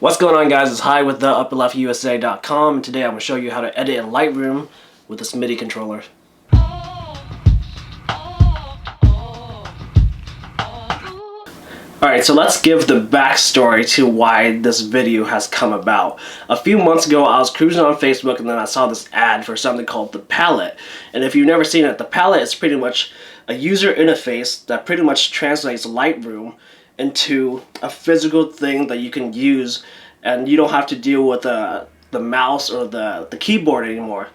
What's going on, guys? It's Hi with the upperleftusa.com, and today I'm going to show you how to edit in Lightroom with this MIDI controller. Alright, so let's give the backstory to why this video has come about. A few months ago, I was cruising on Facebook and then I saw this ad for something called the palette. And if you've never seen it, the palette is pretty much a user interface that pretty much translates Lightroom into a physical thing that you can use, and you don't have to deal with the mouse or the keyboard anymore.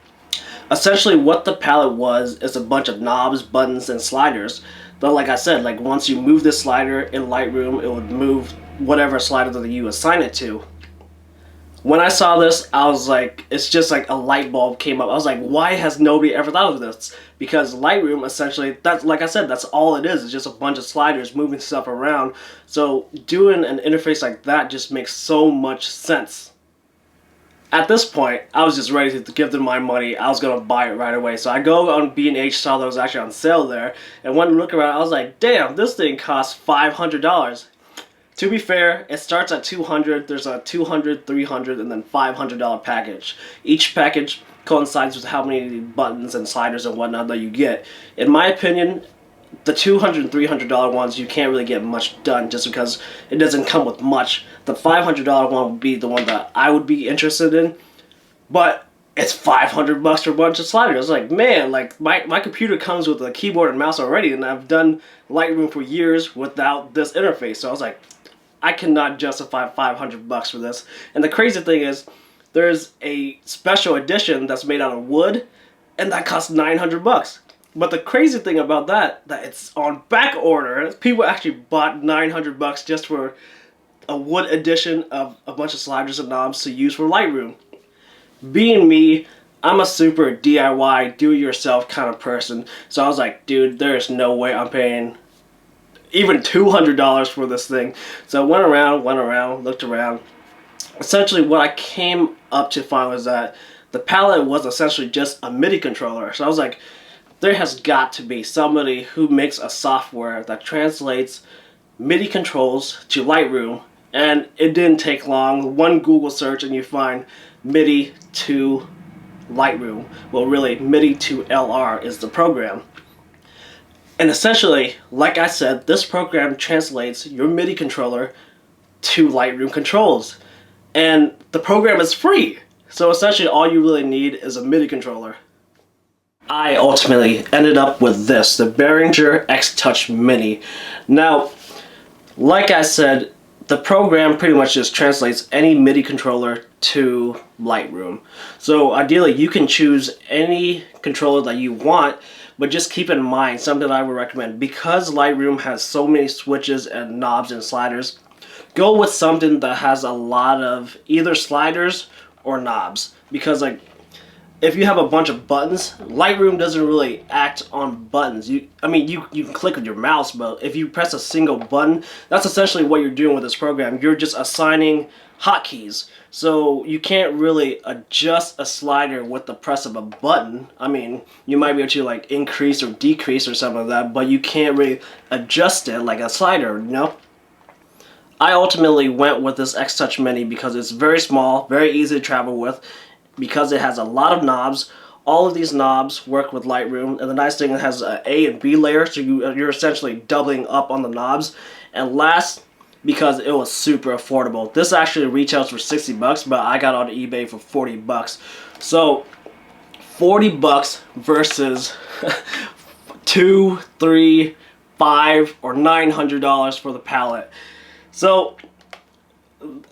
Essentially what the palette was is a bunch of knobs, buttons, and sliders. But like I said, like once you move this slider in Lightroom, it would move whatever slider that you assign it to. When I saw this, I was like, it's just like a light bulb came up. I was like, why has nobody ever thought of this? Because Lightroom, essentially, that's, like I said, that's all it is. It's just a bunch of sliders moving stuff around. So doing an interface like that just makes so much sense. At this point, I was just ready to give them my money. I was going to buy it right away. So I go on B&H, saw that it was actually on sale there, and went to look around. I was like, damn, this thing costs $500. To be fair, it starts at $200. There's a $200, $300, and then $500 package. Each package coincides with how many buttons and sliders and whatnot that you get. In my opinion, the $200 and $300 ones, you can't really get much done just because it doesn't come with much. The $500 one would be the one that I would be interested in, but it's $500 for a bunch of sliders. I was like, man, like my computer comes with a keyboard and mouse already, and I've done Lightroom for years without this interface. So I was like, I cannot justify $500 for this. And the crazy thing is, there's a special edition that's made out of wood, and that costs $900. But the crazy thing about that it's on back order. People actually bought $900 just for a wood edition of a bunch of sliders and knobs to use for Lightroom. Being me, I'm a super DIY, do-it-yourself kind of person. So I was like, dude, there's no way I'm paying even $200 for this thing. So I went around, looked around. Essentially what I came up to find was that the palette was essentially just a MIDI controller. So I was like, there has got to be somebody who makes a software that translates MIDI controls to Lightroom, and it didn't take long. One Google search and you find MIDI to Lightroom. Well, really, MIDI2LR is the program. And essentially, like I said, this program translates your MIDI controller to Lightroom controls. And the program is free. So essentially all you really need is a MIDI controller. I ultimately ended up with this, the Behringer X-Touch Mini. Now, like I said, the program pretty much just translates any MIDI controller to Lightroom. So ideally, you can choose any controller that you want, but just keep in mind something I would recommend. Because Lightroom has so many switches and knobs and sliders, go with something that has a lot of either sliders or knobs. Because like, if you have a bunch of buttons, Lightroom doesn't really act on buttons. You can click with your mouse, but if you press a single button, that's essentially what you're doing with this program. You're just assigning hotkeys. So you can't really adjust a slider with the press of a button. I mean, you might be able to like increase or decrease or something like that, but you can't really adjust it like a slider, you know? I ultimately went with this X-Touch Mini because it's very small, very easy to travel with, because it has a lot of knobs. All of these knobs work with Lightroom, and the nice thing, it has an A and B layer, so you're essentially doubling up on the knobs. And last, because it was super affordable. This actually retails for $60, but I got on eBay for $40. So $40 versus $200, $300, $500, or $900 for the palette. So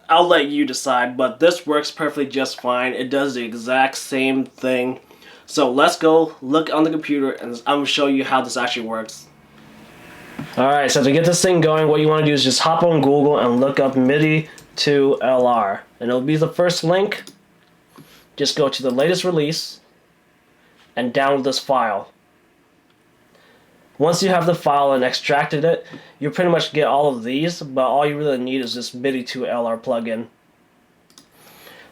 I'll let you decide, but this works perfectly just fine. It does the exact same thing. So let's go look on the computer and I'm going to show you how this actually works. Alright, so to get this thing going, what you want to do is just hop on Google and look up MIDI2LR. And it'll be the first link. Just go to the latest release and download this file. Once you have the file and extracted it, you pretty much get all of these, but all you really need is this MIDI2LR plugin.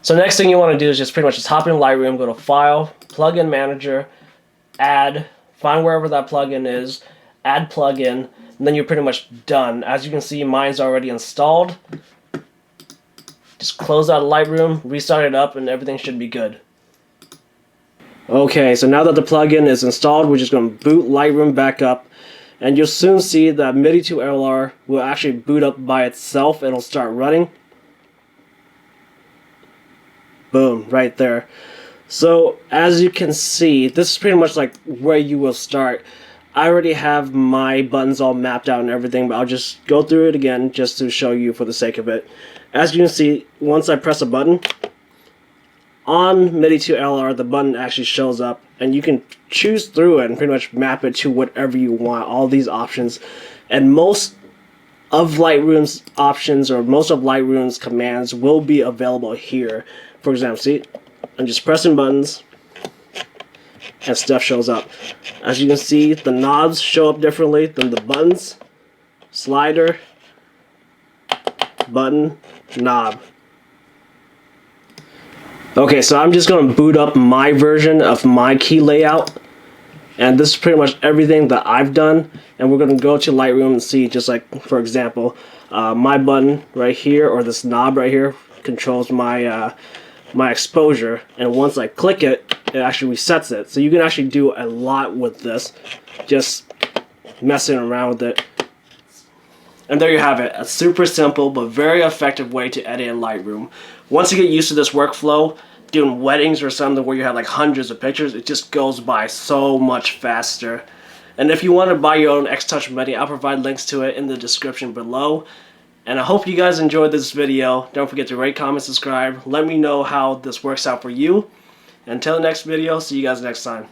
So next thing you want to do is just pretty much just hop in Lightroom, go to File, Plugin Manager, Add, find wherever that plugin is, Add Plugin, and then you're pretty much done. As you can see, mine's already installed. Just close out Lightroom, restart it up, and everything should be good. Okay, so now that the plugin is installed, we're just going to boot Lightroom back up, and you'll soon see that MIDI2LR will actually boot up by itself. It'll start running. Boom, right there. So as you can see, this is pretty much like where you will start. I already have my buttons all mapped out and everything, but I'll just go through it again just to show you for the sake of it. As you can see, once I press a button, on MIDI2LR, the button actually shows up, and you can choose through it and pretty much map it to whatever you want, all these options. And most of Lightroom's options, or most of Lightroom's commands, will be available here. For example, see, I'm just pressing buttons, and stuff shows up. As you can see, the knobs show up differently than the buttons. Slider, button, knob. Okay, so I'm just going to boot up my version of my key layout. And this is pretty much everything that I've done. And we're going to go to Lightroom and see, just like, for example, my button right here, or this knob right here, controls my my exposure, and once I click it, it actually resets it. So you can actually do a lot with this, just messing around with it. And there you have it, a super simple but very effective way to edit in Lightroom. Once you get used to this workflow, doing weddings or something where you have like hundreds of pictures, it just goes by so much faster. And if you want to buy your own X-Touch Midi, I'll provide links to it in the description below. And I hope you guys enjoyed this video. Don't forget to rate, comment, subscribe. Let me know how this works out for you. Until the next video, see you guys next time.